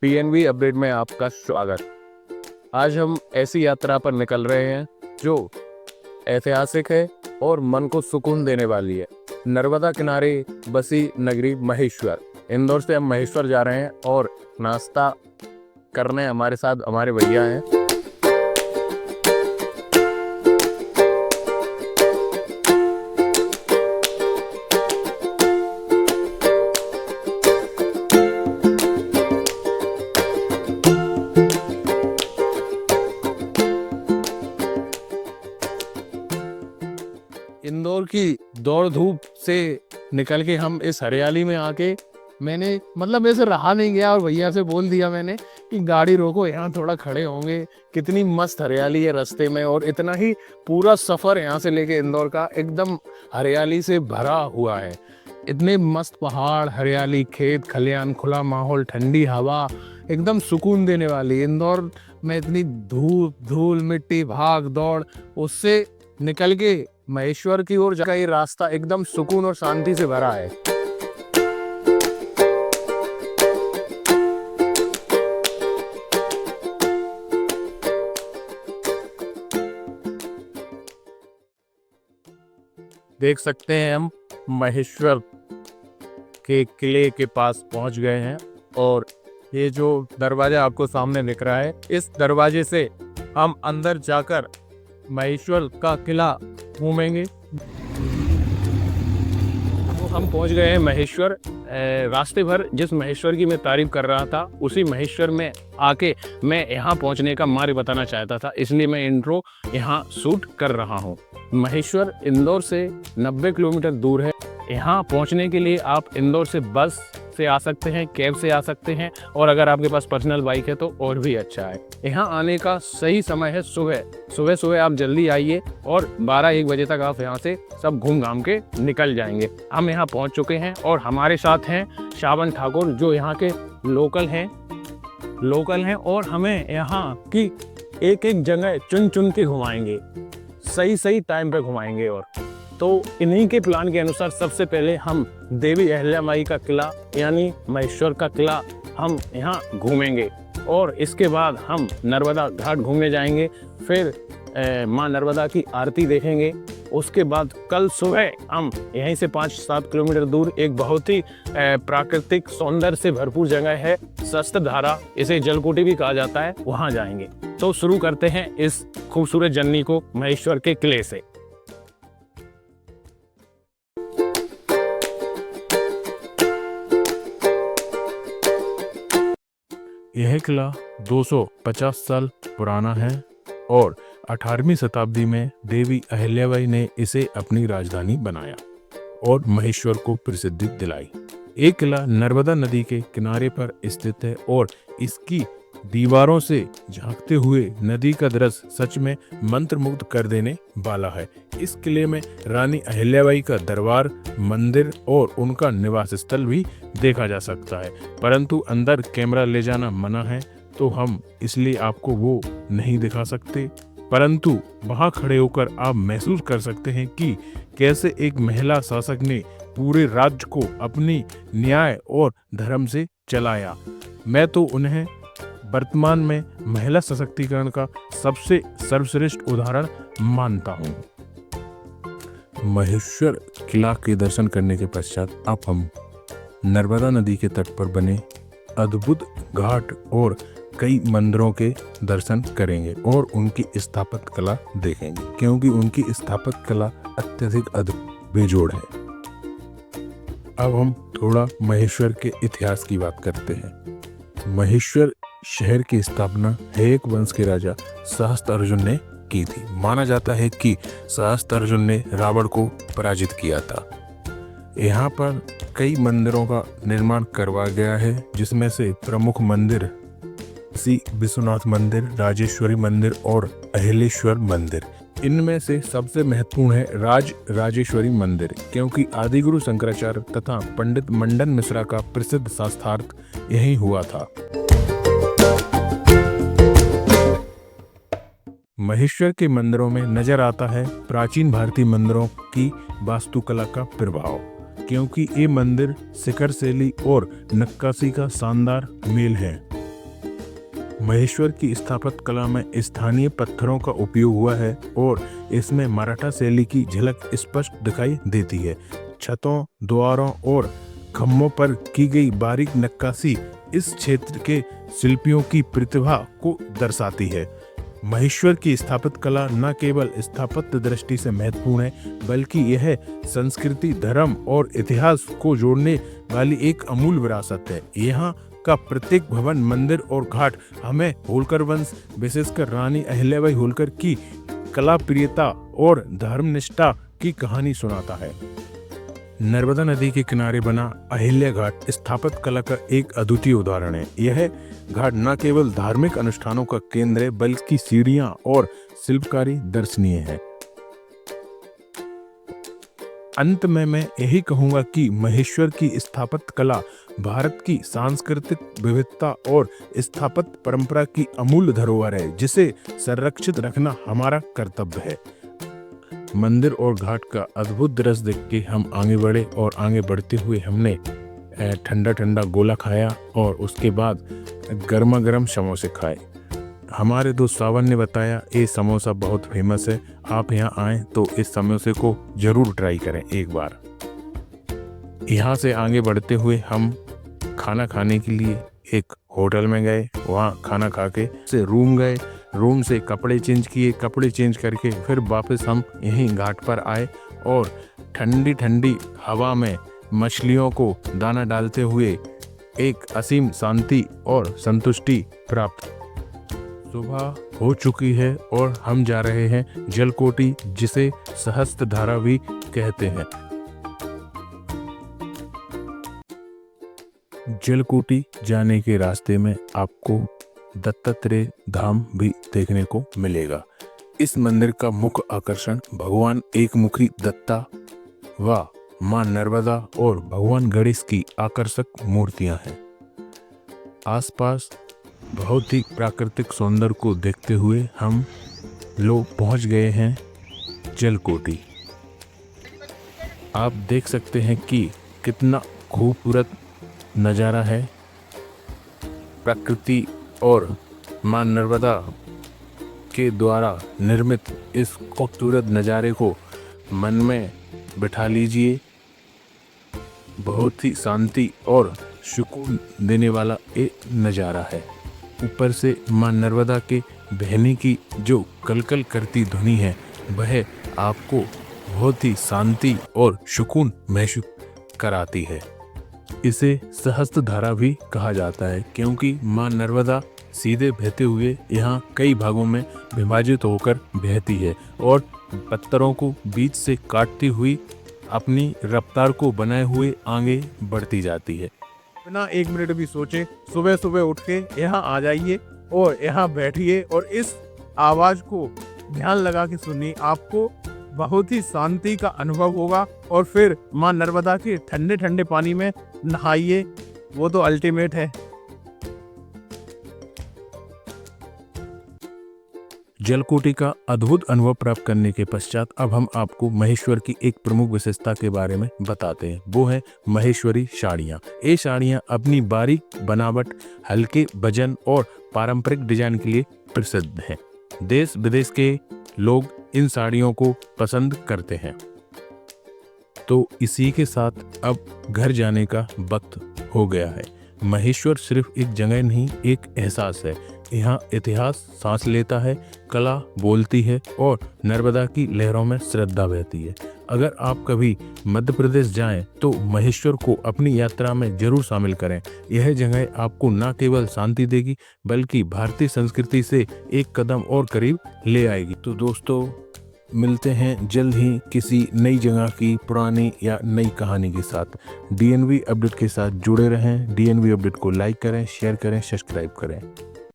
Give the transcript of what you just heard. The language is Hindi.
पीएनबी अपडेट में आपका स्वागत। आज हम ऐसी यात्रा पर निकल रहे हैं जो ऐतिहासिक है और मन को सुकून देने वाली है। नर्मदा किनारे बसी नगरी महेश्वर। इंदौर से हम महेश्वर जा रहे हैं और नाश्ता करने हमारे साथ हमारे भैया हैं। इंदौर की दौड़ धूप से निकल के हम इस हरियाली में आके मैंने ऐसे रहा नहीं गया और भैया से बोल दिया मैंने कि गाड़ी रोको, यहाँ थोड़ा खड़े होंगे। कितनी मस्त हरियाली है रास्ते में और इतना ही पूरा सफ़र यहाँ से लेके इंदौर का एकदम हरियाली से भरा हुआ है। इतने मस्त पहाड़, हरियाली, खेत खलियान, खुला माहौल, ठंडी हवा, एकदम सुकून देने वाली। इंदौर में इतनी धूप, धूल, मिट्टी, भाग दौड़, उससे निकल के महेश्वर की ओर जाकर ये रास्ता एकदम सुकून और शांति से भरा है। देख सकते हैं हम महेश्वर के किले के पास पहुंच गए हैं और ये जो दरवाजा आपको सामने दिख रहा है, इस दरवाजे से हम अंदर जाकर महेश्वर का किला घूमेंगे। तो हम पहुंच गए हैं महेश्वर। रास्ते भर जिस महेश्वर की मैं तारीफ कर रहा था, उसी महेश्वर में आके मैं यहाँ पहुँचने का मार्ग बताना चाहता था, इसलिए मैं इंट्रो यहाँ शूट कर रहा हूँ। महेश्वर इंदौर से 90 किलोमीटर दूर है। यहाँ पहुँचने के लिए आप इंदौर से बस से आ सकते हैं, कैब से आ सकते हैं, और अगर आपके पास पर्सनल बाइक है तो और भी अच्छा है। यहाँ आने का सही समय है सुबह आप जल्दी आइए और 12-1 बजे तक आप यहाँ से सब घूम घाम के निकल जाएंगे। हम यहाँ पहुँच चुके हैं और हमारे साथ हैं श्रावण ठाकुर, जो यहाँ के लोकल हैं और हमें यहाँ की एक एक जगह चुन चुन के घुमाएंगे, सही टाइम पे घुमाएंगे। और तो इन्हीं के प्लान के अनुसार सबसे पहले हम देवी अहिल्याबाई का किला यानी महेश्वर का किला हम यहाँ घूमेंगे और इसके बाद हम नर्मदा घाट घूमने जाएंगे। फिर माँ नर्मदा की आरती देखेंगे। उसके बाद कल सुबह हम यहीं से 5-7 किलोमीटर दूर एक बहुत ही प्राकृतिक सौंदर्य से भरपूर जगह है, शस्त्रधारा, इसे जलकोटी भी कहा जाता है, वहाँ जाएंगे। तो शुरू करते हैं इस खूबसूरत जर्नी को महेश्वर के किले से। यह किला 250 साल पुराना है और 18वीं शताब्दी में देवी अहिल्याबाई ने इसे अपनी राजधानी बनाया और महेश्वर को प्रसिद्धि दिलाई। ये किला नर्मदा नदी के किनारे पर स्थित है और इसकी दीवारों से झांकते हुए नदी का दृश्य सच में मंत्रमुग्ध कर देने वाला है। इस किले में रानी अहिल्याबाई का दरबार, मंदिर और उनका निवास स्थल भी देखा जा सकता है, परंतु अंदर कैमरा ले जाना मना है, तो हम इसलिए आपको वो नहीं दिखा सकते। परंतु वहां खड़े होकर आप महसूस कर सकते हैं कि कैसे एक महिला शासक ने पूरे राज्य को अपनी न्याय और धर्म से चलाया। मैं तो उन्हें वर्तमान में महिला सशक्तिकरण का सबसे सर्वश्रेष्ठ उदाहरण मानता हूँ। महेश्वर किला के दर्शन करने के पश्चात अब हम नर्मदा नदी के तट पर बने अद्भुत घाट और कई मंदिरों के दर्शन करेंगे और उनकी स्थापत्य कला देखेंगे, क्योंकि उनकी स्थापत्य कला अत्यधिक बेजोड़ है। अब हम थोड़ा महेश्वर के इतिहास की बात करते हैं। महेश्वर शहर की स्थापना हेयक वंश के राजा सहस्त्रार्जुन ने की थी। माना जाता है कि सहस्त्रार्जुन ने रावण को पराजित किया था। यहाँ पर कई मंदिरों का निर्माण करवाया गया है, जिसमें से प्रमुख मंदिर श्री विश्वनाथ मंदिर, राजेश्वरी मंदिर और अहिलेश्वर मंदिर। इनमें से सबसे महत्वपूर्ण है राजेश्वरी मंदिर, क्योंकि आदिगुरु शंकराचार्य तथा पंडित मंडन मिश्रा का प्रसिद्ध शास्त्रार्थ यही हुआ था। महेश्वर के मंदिरों में नजर आता है प्राचीन भारतीय मंदिरों की वास्तुकला का प्रभाव, क्योंकि ये मंदिर शिखर शैली और नक्काशी का शानदार मेल है। महेश्वर की स्थापत्य कला में स्थानीय पत्थरों का उपयोग हुआ है और इसमें मराठा शैली की झलक स्पष्ट दिखाई देती है। छतों, द्वारों और खम्भों पर की गई बारीक नक्काशी इस क्षेत्र के शिल्पियों की प्रतिभा को दर्शाती है। महेश्वर की स्थापत्य कला न केवल स्थापत्य दृष्टि से महत्वपूर्ण है, बल्कि यह संस्कृति, धर्म और इतिहास को जोड़ने वाली एक अमूल्य विरासत है। यहाँ का प्रत्येक भवन, मंदिर और घाट हमें होलकर वंश, विशेषकर रानी अहिल्याबाई होलकर की कला प्रियता और धर्मनिष्ठा की कहानी सुनाता है। नर्मदा नदी के किनारे बना अहिल्या घाट स्थापत्य कला का एक अद्वितीय उदाहरण है। यह घाट न केवल धार्मिक अनुष्ठानों का केंद्र है, बल्कि सीढ़ियां और शिल्पकारी दर्शनीय है। अंत में मैं यही कहूंगा कि महेश्वर की स्थापत्य कला भारत की सांस्कृतिक विविधता और स्थापत्य परंपरा की अमूल्य धरोहर है, जिसे संरक्षित रखना हमारा कर्तव्य है। मंदिर और घाट का अद्भुत दृश्य देख के हम आगे बढ़े और आगे बढ़ते हुए हमने ठंडा ठंडा गोला खाया और उसके बाद गर्मा गर्म समोसे खाए। हमारे दोस्त सावन ने बताया ये समोसा बहुत फेमस है, आप यहाँ आएँ तो इस समोसे को ज़रूर ट्राई करें एक बार। यहाँ से आगे बढ़ते हुए हम खाना खाने के लिए एक होटल में गए, वहाँ खाना खा के से रूम गए, रूम से कपड़े चेंज किए, कपड़े चेंज करके फिर वापस हम यहीं घाट पर आए और ठंडी ठंडी हवा में मछलियों को दाना डालते हुए एक असीम शांति और संतुष्टि प्राप्त। सुबह हो चुकी है और हम जा रहे हैं जलकोटी, जिसे सहस्त्रधारा भी कहते हैं। जलकोटी जाने के रास्ते में आपको दत्तात्रेय धाम भी देखने को मिलेगा। इस मंदिर का मुख्य आकर्षण भगवान एकमुखी दत्ता व मां नर्मदा और भगवान गणेश की आकर्षक मूर्तियां हैं। आसपास बहुत ही प्राकृतिक सौंदर्य को देखते हुए हम लोग पहुंच गए हैं जलकोटी। आप देख सकते हैं कि कितना खूबसूरत नज़ारा है। प्रकृति और मां नर्मदा के द्वारा निर्मित इस खूबसूरत नज़ारे को मन में बिठा लीजिए। बहुत ही शांति और सुकून देने वाला एक नज़ारा है। ऊपर से मां नर्मदा के बहने की जो कलकल करती ध्वनि है, वह आपको बहुत ही शांति और सुकून महसूस कराती है। इसे सहस्त्रधारा भी कहा जाता है, क्योंकि मां नर्मदा सीधे बहते हुए यहाँ कई भागों में विभाजित होकर बहती है और पत्थरों को बीच से काटती हुई अपनी रफ्तार को बनाए हुए आगे बढ़ती जाती है। बिना एक मिनट भी सोचे सुबह सुबह उठ के यहाँ आ जाइए और यहाँ बैठिए और इस आवाज़ को ध्यान लगा के सुनिए। आपको बहुत ही शांति का अनुभव होगा और फिर मां नर्मदा के ठंडे ठंडे पानी में नहाइए, वो तो अल्टीमेट है। जलकोटी का अद्भुत अनुभव प्राप्त करने के पश्चात अब हम आपको महेश्वर की एक प्रमुख विशेषता के बारे में बताते हैं। वो है महेश्वरी साड़ियाँ। ये साड़ियाँ अपनी बारीक बनावट, हल्के वजन और पारंपरिक डिजाइन के लिए प्रसिद्ध हैं। देश विदेश के लोग इन साड़ियों को पसंद करते हैं। तो इसी के साथ अब घर जाने का वक्त हो गया है। महेश्वर सिर्फ एक जगह नहीं, एक एहसास है। यहाँ इतिहास सांस लेता है, कला बोलती है और नर्मदा की लहरों में श्रद्धा बहती है। अगर आप कभी मध्य प्रदेश जाएं तो महेश्वर को अपनी यात्रा में जरूर शामिल करें। यह जगह आपको न केवल शांति देगी, बल्कि भारतीय संस्कृति से एक कदम और करीब ले आएगी। तो दोस्तों, मिलते हैं जल्द ही किसी नई जगह की पुरानी या नई कहानी के साथ। डीएनवी अपडेट के साथ जुड़े रहें। डीएनवी अपडेट को लाइक करें, शेयर करें, सब्सक्राइब करें।